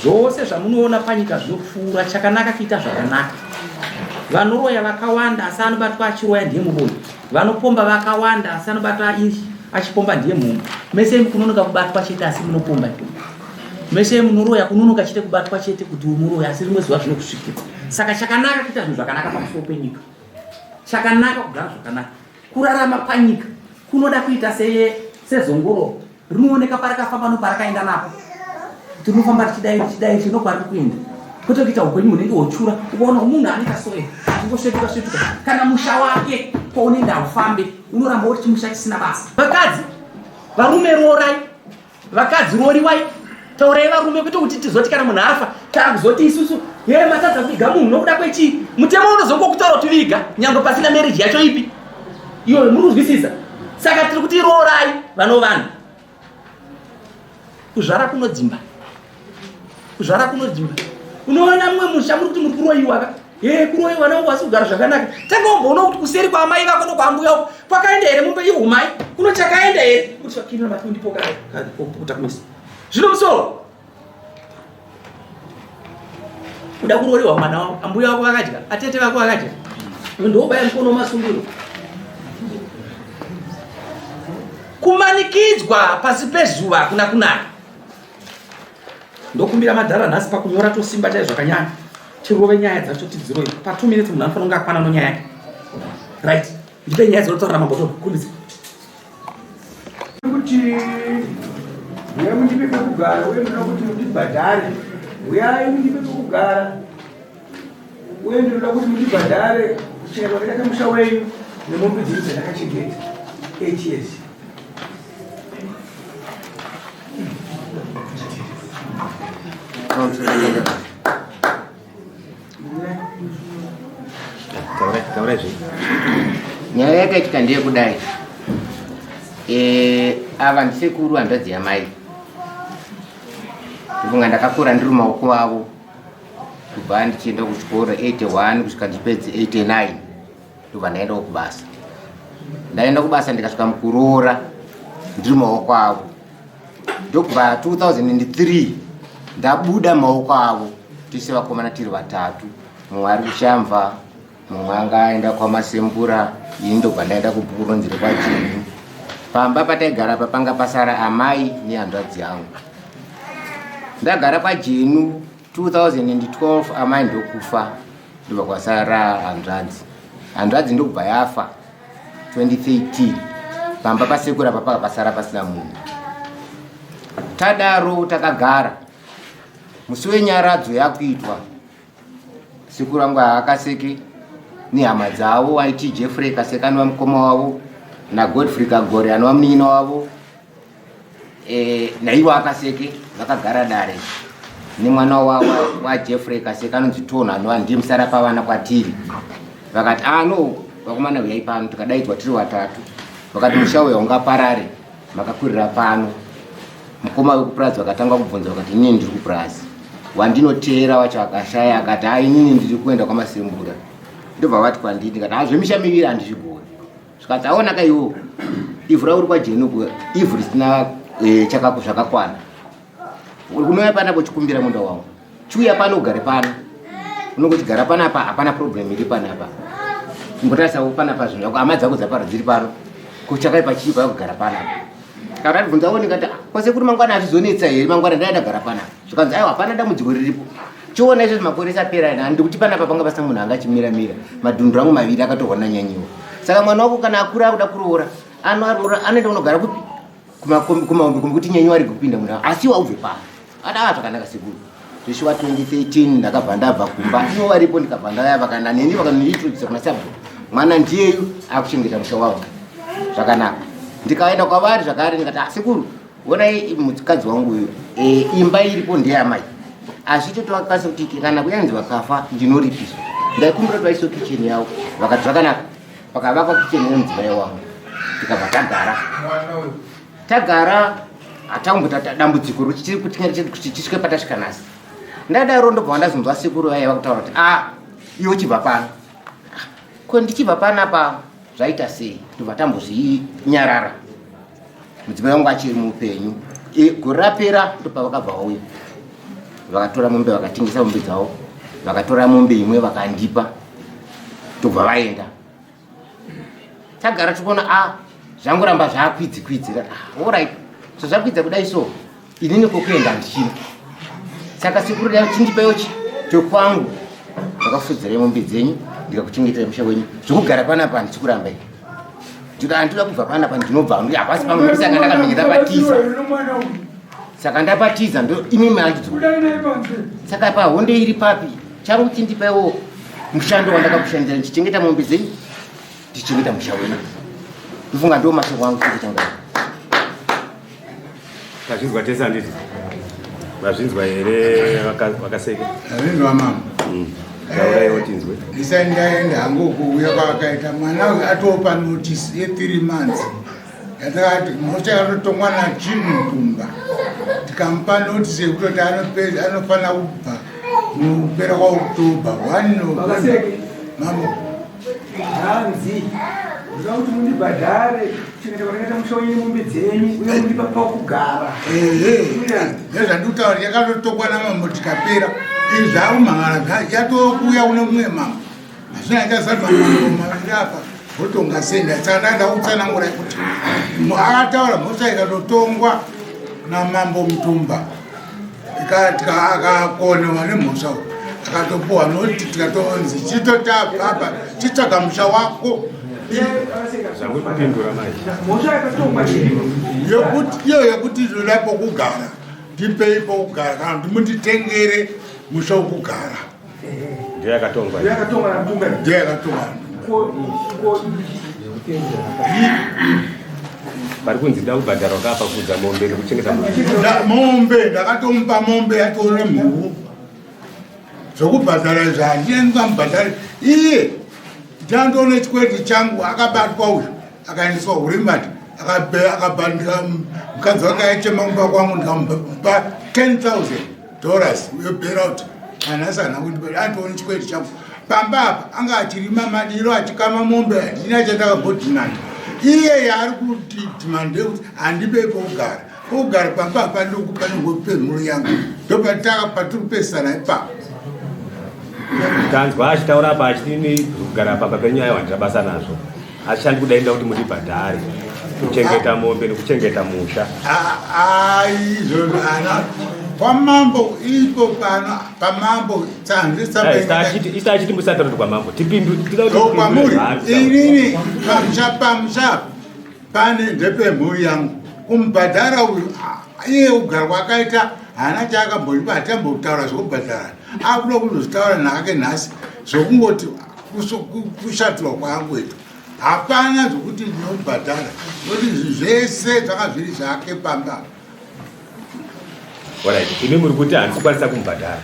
Zvose zvamunoona panyika zvinopfuura chakanaka kuita zvakanaka. Vanoroya vakawanda asi anobatwa achiroya ndiye muroyi. Vanopomba vakawanda asi anobatwa achipomba ndiye munhu. Mese kunonoka kubatwa chete asi munopomba. Mese munoroya kunonoka chete kubatwa chete kuti umuroya asi rimwe zuva zvinokusvikira. Saka chakanaka kuita zvinhu zvakanaka pamusoro penyika. Chakanaka kugara zvakanaka. Kurarama panyika kunoda kuita sezongoro rinooneka parakafamba noparakaenda napo. Tinofamba tichidai chinokwari kuenda. Kwete kuita upenyu hunenge hwochura, ukaona munhu anenge soe, tingosvetuka kana musha wake kwaunenge aufambe, unoramba uri chimusha chisina basa. Vakadzi, varume rorai, vakadzi roriwai, taurai varume kwete kuti tizoti kana munhu afa, takuzoti isusu, here matadza kuviga munhu nokuda kwechii? Mutemo unozongokutaura kuti viga, nyangwe pasina marriage yacho ipi. Iwe murikuzwisisa? Saka tiri kuti rorai vanhu. Kuzvara kunodzimba. Unoona mumwe musha muri kuti muri kuroyiwa. Kuroyiwa nangu wasi kugara zvakanaka. Tanga umboona kuti kuseri kwaamai vako nokwambuya uko kwakaenda here mumbe ihumai. Kuno chakaenda here. Kuti vakina mati ndipo kuta kumisa. Zvino musoro. Kuda kuroyiwa mwana wako, ambuya wako vakadya, atete vako vakadya. Ndobaya mukono masungiro. Kumanikidzwa pasi pezuva hakuna kunaka. Ndokumbira madhara nhasi pakunyora tosimba chaizvo zvakanyanya. Tirove nyaya dzacho tidziroyi. Pa 2 minutes munhu anofanira kunge akwana nonyaya yake. Right. Ndipe nyaya dzinotaura mamboto. Kumbidza. Kuti uya mundipe pekugara, uye munoda kuti mundibhadhare. Uyai mundipe pekugara. Uye ndinoda kuti mundibhadhare kuchena kwakaita musha wenyu nemombe dzenyu dzandakachengeta. 8 years. Nyaya yakaitika ndeyekudai. Ava ndisekuru hanzvadzi yamai. Ndibonga ndakakura ndiri mumaoko avo. Kubva ndichienda kuchikoro 81 kusvika ndipedze 89. Ndobva ndaendawo kubasa. Ndaenda kubasa ndikasvika mukuroora ndiri mumaoko avo. Ndokubva 2003 ndabuda mumaoko avo. Tise vakomana tiri vatatu. Mumwe ari kuShamva, mumwe anga aenda kwaMasembura, ini ndobva ndaenda kuBukuronzere kwaJeni. Pamba pataigara panga pasara amai nehanzvadzi yangu. Ndagara kwaJeni 2012 amai ndokufa, ndobva kwasara hanzvadzi. Hanzvadzi ndobva yafa 2013. Pamba pasekuru apa pakapasara pasina munhu. Tadaro takagara. Musi wenyaradzo yakuitwa. Sekuru wangu akaseke nehama dzavo aiti Jeffrey Kaseka anova mukoma wavo naGodfrey Kagore anova munin'ina wavo. Naivo akaseke vakagara dare nemwana wa Jeffrey Kaseka anonzi Tona anova ndiye musara pavana kwatiri. Vakati no vakomana uyai pano, tikadaidzwa tiri vatatu. Vakati musha uyo ungaparare, makakwirira pano. Mukoma wekupurazi vakatanga kubvunza vakati inini ndiri kupurazi. Wandinoteera wacho akashaya akati inini ndiri kuenda kwaMasembura. Ndobva vati kwandiri ndikati zvemishamiviri handizvigoni. Zvikati aonaka iwo ivhu rauri kwaJeni uko ivhu risina chakaku zvakakwana. unouya panapo chikumbira munda wangu chiuya pano ugare pano unongochigara panapa hapana problem iri panapa ngotarisa panapa zvinhu zvako hama dzako dzapara dziri pano kuchakaipa chiipa kugara panapa kana ndibvunza onekati kwase kuti mangwana hazvizonetsa here mangwana ndaenda gara panapa zvikanzi aiwa hapana dambudziko riripo chiona izvo makoresa apera ina ndikuti panapa panga pasina munhu anga achimiramira madhundu angu maviri akatorwa nanyanyiwa saka mwana wako kana akura akuda kuroora anoaroora anoenda kunogara kupi kumaombe kuti nyanyiwa ari kupinda munhu asi waubve pano adaa zvakanaka sekuru zvishuwa 2013 ndakabva ndabva kumba ivo varipo ndikabva ndayava kana neni vakanondiintrodusa kuna sabhu mwana ndiyeyu akuchengeta musha wavo zvakanaka ndikaenda kwavari zvakare ndikati sekuru onai mukadzi wangu uyu imba iripo ndeyamai azvitotokwanisa kuti kana kuyanzi vakafa ndinoripiswa ndaikumbira tuvaiso kicheni yavo vakati zvakanaka pakavakwa kicheni yemudzimai wangu tikabva tagara hatakumbota dambudziko rochiri kuti tisvike patasvika nhasi ndadaro ndobva ndazonzwa sekuru vaiva kutaura kuti iwo chibva pano ko ndichibva panapa zvaita sei tobva tambozvinyarara mudzimai wangu achiri muupenyu gore rapera ndopavakabva vauya vakatora mombe vakatengesa mombe dzavo vakatora mombe imwe vakandipa tobva vaenda tagara tikuona zvangoramba zvakwidzikwidzi orit so zvakwidza kudai so inini kokuenda ndichina saka sekuru dai chindipaiwo chokwangu vakafudzira mombe dzenyu ndikakuchengetera musha wenyu zvokugara panapa ndichikurambai ndinoda kubva panapa ndinobva hapasi pamwe saka ndakamenyera patiza saka ndapatiza ndo imi mandidzo saka pahonde iri papi changu chindipaiwo mushando wandakakushandira ndichichengeta mombe dzenyu ndichichengeta musha wenyu ndofunga ndo mashoko wangu changa kazvinzwa tese handiti mazvinzwa here vakaseke azvinzwa mama auraiwo tinzwe isai ndaenda hangu kuuya kwakaita mwana uyu atopa notisi ye3 months yatakati mochakatotongwa nachimutumba tikamupa notisi yekutoti anofana kubva mupera kwaoktoba 1 November mama hanzi uza kuti mundibhadhare chingete kwakaita musha wenyu mombe dzenyu uye mundipa pakugara nezvandikutaura yakatotongwa namambo tikapera izvi zvaumhangana yatokuya une mumwe mama hazvina chazati mamambo maviri apa votonga senda saka ndaenda kutsanangura kuti akataura mhosva ikatotongwa namambo mutumba akakonewa nemhosva akatopuwa noti tikatonzi chitotapapa chitsvaga musha wako zvangupindura mai mhosva yakatongwa iyo yekuti zvoda pokugara ndipei pokugara kana kuti munditengere musha wokugara ndeyakatongwa namutumba ndeyakatongwa vari kunzi da kubhadhara wakapa kudza mombe nekuchengeta mombe ndakatomupa mombe yatore mhuru zvokubhadhara izvi handinendikamubhadhari iye ndandoone chikwedi changu akabatwa uyu akaendeswa huremati akabhandika mukadzi wake aichema kumba kwangu ndikamupa $10,000 uyobailout anasana kuti andione chikwedi changu pamba apa anga achirima madiro achikama mombe handina chatakabhodhinana iye yaari kuti dhimande kuti handipei pokugara pamba apa ndokupanogopenhuro yangu ndopataka patiri kupesana ipapo tanzwa achitaura apa achitini kugara pamba penyu aiwa ndinabasa nazvo achishandi kudainda kuti mundibhadhare kuchengeta mombe nekuchengeta musha izvozvo ana kwamambo ipo pano pamambo ista achiti musatauri kwamambo kwamuri inini pamusha pane ndepemhuri yangu kumubhadhara uyu iye kugara kwakaita hana chaakamboripa hatambotaura zvokubhadharana akuda kuzozvitaura nhake nhasi zvokungoti kushatirwa kwaangwetu hapana zvokuti ndinobhadhara nokuti zvese zvanga zviri zvake pamba orit imi muri kuti handisi kwanisa kumubhadhara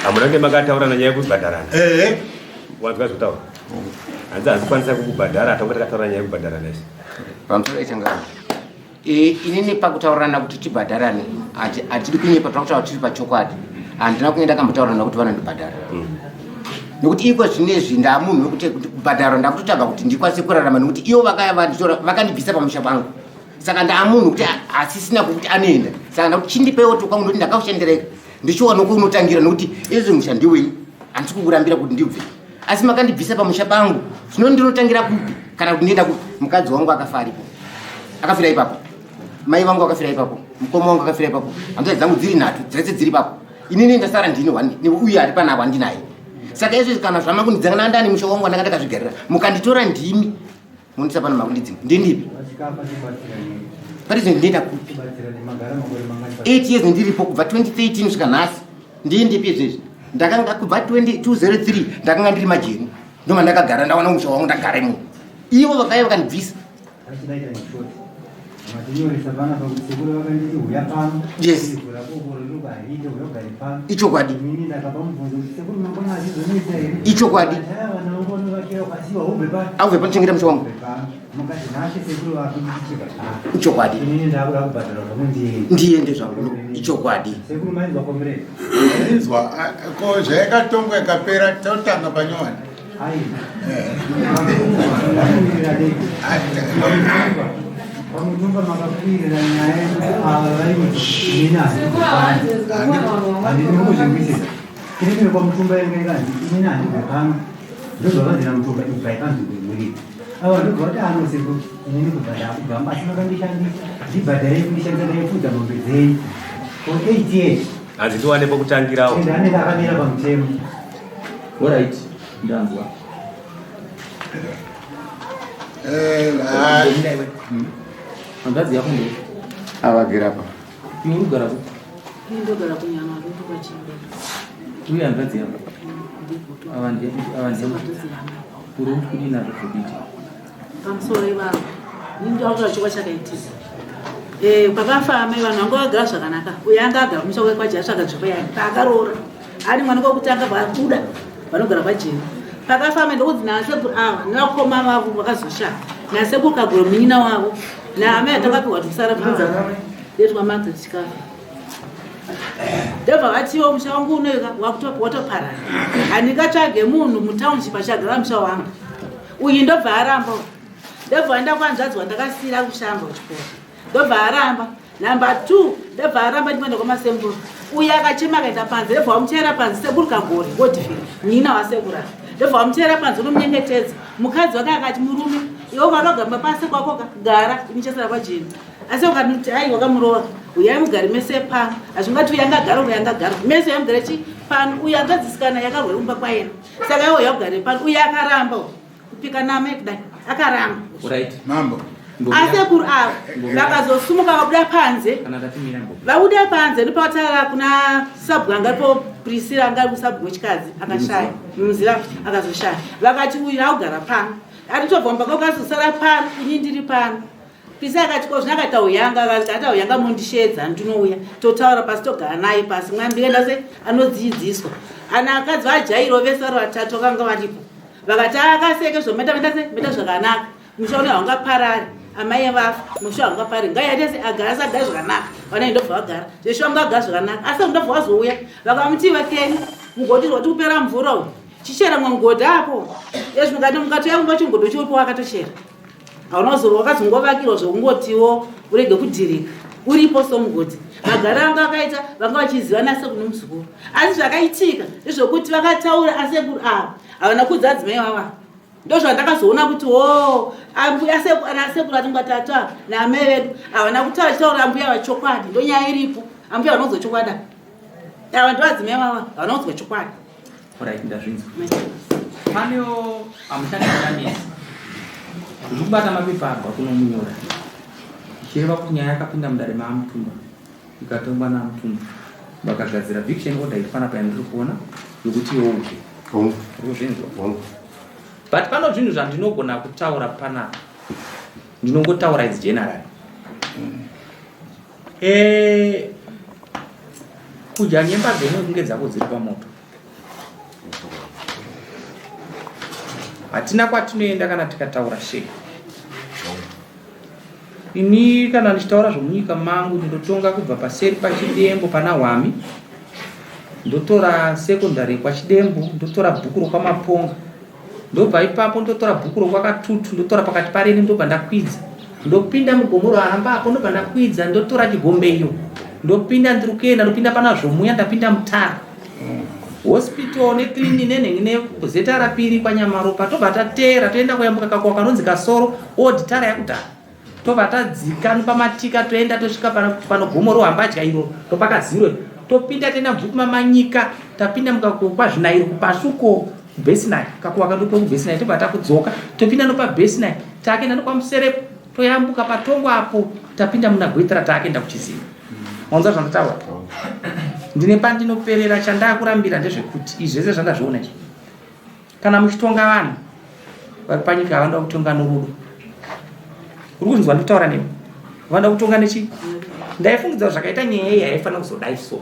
hamunange makataura nanyaya yekubhadharana wanzwa zvotaura handisi kwanisa kukubhadhara hatange takataura nyaya yekubhadhara nese pamusoro echangano inini pakutaurana kuti tibhadharane hatidi kunyepa takutaura tiri pachokwadi handina kunge ndakambotaurana kuti vanondibhadhara nekuti iko zvinezvi ndamunhu wekuti kubhadhara ndakutotabva kuti ndikwanise kurarama nekuti ivo vakandibvisa pamusha pangu saka ndaamunhu kuti asisina kuti anoenda saka ndakuti chindipewo tokwangu ndoti ndakaushendereka ndichiwana kuunotangira nokuti izvi mushandi wenyu handisi kukurambira kuti ndibve asi makandibvisa pamusha pangu zvino ndinotangira kupi kana kuti ndienda kuti mukadzi wangu akafa aripo akafira ipapo mai vangu akafira ipapo mukoma wangu akafira ipapo hanzvadzi dzangu dziri 3 dzese dziri ipapo inini ndasara ndini uye ari panapa handinaye saka izvi kana zvama kundidzangana ndani musha wangu wandanga ndakazvigarira mukanditora ndimi mundisa pano makundidzinga ndindipi parizvo ndienda kupi 8 years ndiripo kubva 2013 kusvika nhasi ndindipi izvezvi ndakanga kubva 203 ndakanga ndiri majeni ndoma ndakagara ndawana musha wangu ndagara imo ivo vakaiva vakandibvisa yes ichokwadi ichokwadi auve panochengeta musha wangu ichokwadi ndiende zvangu ichokwadi inzwa ko zvaikatongo ikapera totanga panyowani Pamutumba makakwirira nyaya avaimina handina kuzvingwisisa tinenge pamutumba yengaikandi inini handibve pano ndozvavanzira mutumba ibvaikanzi kuimurika ava ndobva kuti anoseko inini kubva ndakugamba asi makandishandisa ndibhadharei kundishandisa ndaifudza mombe dzenyu for 8 years hanzi tiwane pokutangirawo ende anenge akamira pamutemo Alright, ndanzwa. Hanzvadzi yako ndo avagera pa iwe urigara ku ndogara kunyama ndoto kwachimbe uye hanzvadzi yako avandi uri kudii nazvo zvokudii pamusoro ivavo ndindoaura chikwa chakaitika kwakafa amai vanhu vanga vagara zvakanaka uye anga agara musha kwake kwaje asvaka nzvimbo yake paakaroora ari mwana kwekutanga vabuda vanogara kwajeni pakafa amai ndokudzi nasekuru ava nevakoma vavo vakazoshaya nasekuru kagoro munyina wavo naamai atakapiwa tikusara bvudza ndetwamanza tichikafa ndobva vatiwo musha wangu unoika watoparara handingatsvage munhu mutaundship achagara musha wangu uyu ndobva aramba ndobva aenda kwanzvadzi wandakasiyira kushamba kuchikoro ndobva aramba namba 2 ndobva aramba ndimoenda kwamasemburu uyu akachema akaenda panze ndobva wamuchaira panze sekuru kagori godfrey munyina wasekuru ava ndobva wamuchaira panze unomunyengetedza mukadzi wake akati murume iwo vanogamba pasi kwako gara inichasara kwajeni asi ukamuti ai wakamurova uyai mugari mese pano hazvingati uyu angagara uyu angagara mese yamugara chi pano uyu angadzisikana yakarwerumba kwaena saka iwo yakugare pano uyu akaramba kupika namai kudai akaramba mambo asekuru avo vakazosumuka vabuda panze vabuda panze ndopataura kuna sabhu angaripo prisira angari kusabhu wechikadzi akashaya mumuzira akazoshaya vakati uyu akugara pano atitobva mbaka ukazosara pano ini ndiri pano pisi akati ko zvinakaita uyanga akati uyanga mondishedza ndinouya totaura pasi togara naye pasi mwambiyenda se anodzidziswa ana akadzi vajairo vese vari vatatu vakanga varipo vakati akaseke zvometa meta zvakanaka musha une haungaparari amai vafa musha haungapari ngaiyatese agara sagara zvakanaka vanai ndobva vagara zveshe vangagara zvakanaka asi ndobva vazouya vakamuti vakeni mugodi zvoti kupera mvura uyu chichera mwe mugodhi apo ezvimukati mukati yakumba chimugodhi chiuripo wakatochera haunozorwa wakazongovakirwa zvokungotiwo urege kudhirika uripo somugodhi magara anga akaita vanga vachiziva nasekuru nomuzukuru asi zvakaitika ndezvokuti vakataura asekuru ava havana kudza adzimai vava ndozvandakazoona kuti asekuru atingatata naamai vedu havana kutaura chitaura ambuya vachokwadi ndonyaya iripo ambuya vanonzwa chokwada ava ndo adzimai vava vanonzwa chokwadi Alright, ndazvinzwa. Panewo amushandisa kubata mapepa abva kunomunyora ichireva kuti nyaya yakapinda mudare maamutumba ikatongwa namutumba vakagadzira fiction order ifana painotiri kuona yokuti iwo uke urikuzvinzwa but pano zvinhu zvandinogona kutaura panapa ndinongotaura is general kudya nyemba dzemwe kunge dzako dziri pamoto hatina kwatinoenda kana tikataura shei ini kana ndichitaura zvomunyika mangu ndinotonga kubva paseri pachidembo pana hwami ndotora sekondari kwachidembo ndotora bhuku rokwamaponga ndobva ipapo ndotora bhuku rokwakatutu ndotora pakati parene ndobva ndakwidza ndopinda mugomoro aramba apo ndobva ndakwidza ndotora chigombeyo ndopinda ndikuenda ndopinda pana zvomuya ndapinda mutara hospital neclini nenhenge nezeta rapiri kwanyamaropa tobva tatera toenda kuyambuka kakwa kanonzi Kasoro oditara yakudhara tobva tadzika pamatika toenda tosvika panogomoro hambadya iro topaka ziro topinda tena bvukuma manyika tapinda mukakokwa zvinairo kupasuko Besinai kakuwa kandopo Besinai tobva takudzoka topinda nopa Besinai taakaenda nokwamusere toyambuka patongo apo tapinda muna Gwetara taakaenda kuchiziva mwanza zvandataura ndine pandinoperera chandakurambira ndezvekuti izvi zvese zvandazviona izvi kana muchitonga vanhu vari panyika havanoda kutonga norudo uri kunzwa ndikutaura nemi vanoda kutonga nechi ndaifungidza zvakaita nyaya iyi yaifanira kuzodai so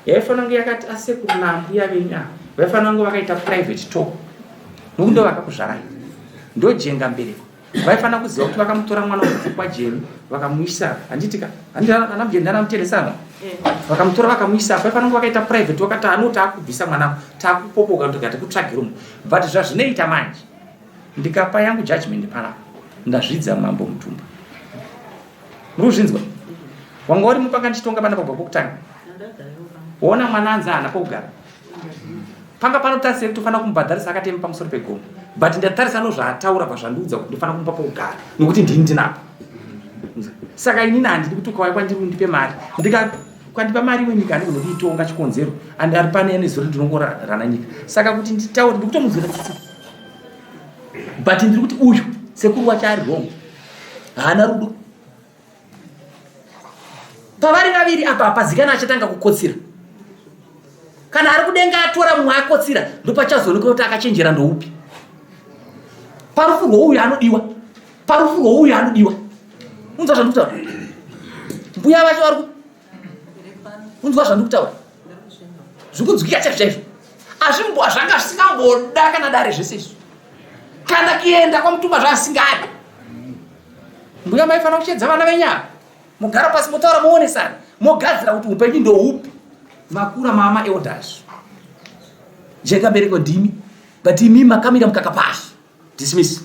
yaifanira kunge yakati asekuru nambuya venyu ava vaifanira kunge vakaita private talk nokuti ndo vakakuzvarai ndojenga mbereko vaifanira kuziva kuti vakamutora mwana kwajeni vakamuisa handitika ana mujeni ndanamuteresana vakamutora vakamuisa vaifanira kunge vakaita private wakati anoti akubvisa mwana takupopoka ndikati kutsvagire munhu but zvazvinoita manje ndikapa yangu judgment panapa ndazvidza mambo Mutumba muri kuzvinzwa wanga uri mupanga ndichitonga pana pabva pokutanga ona mwana anzana pokugara panga panotarisira kuti tofanira kumubhadharisa akatema pamusoro pegomo but ndatarisa nozvaataura pazvandiudza kuti ndofanira kumupa pokugara nokuti ndini ndinapo saka inini handidi kuti ukauya kwandiri undipe mari kwandipa mari wenyika handigona kuitonga chikonzero andi ari pane nezuro ndinongorana nyika saka kuti nditaure ndikutomuzvira tsitsi but ndiri kuti uyu sekuru wacho ari wrong haana rudo pavari vaviri apa apazikana achatanga kukotsira kana ari kudenga atora mumwe akotsira ndopachazoneka kuti akachenjera ndoupi parufu rwouyu anodiwa parufu rwouyu anodiwa unzwa zvandikutaura mbuya vacho vari unzwa zvandikutaura zvikunzwika chaizvo chaizvo azvimbwa zvanga zvisingamboda kana dare zvese izvo kana kuenda kwaMutumba zvaasingadi mbuya maifanira kuchedza vana venyaya mugara pasi motaura moonesana mogadzira kuti upenyu ndoupi makura mama elders jenga bereko ndimi but imi makamira mukaka pasi dismiss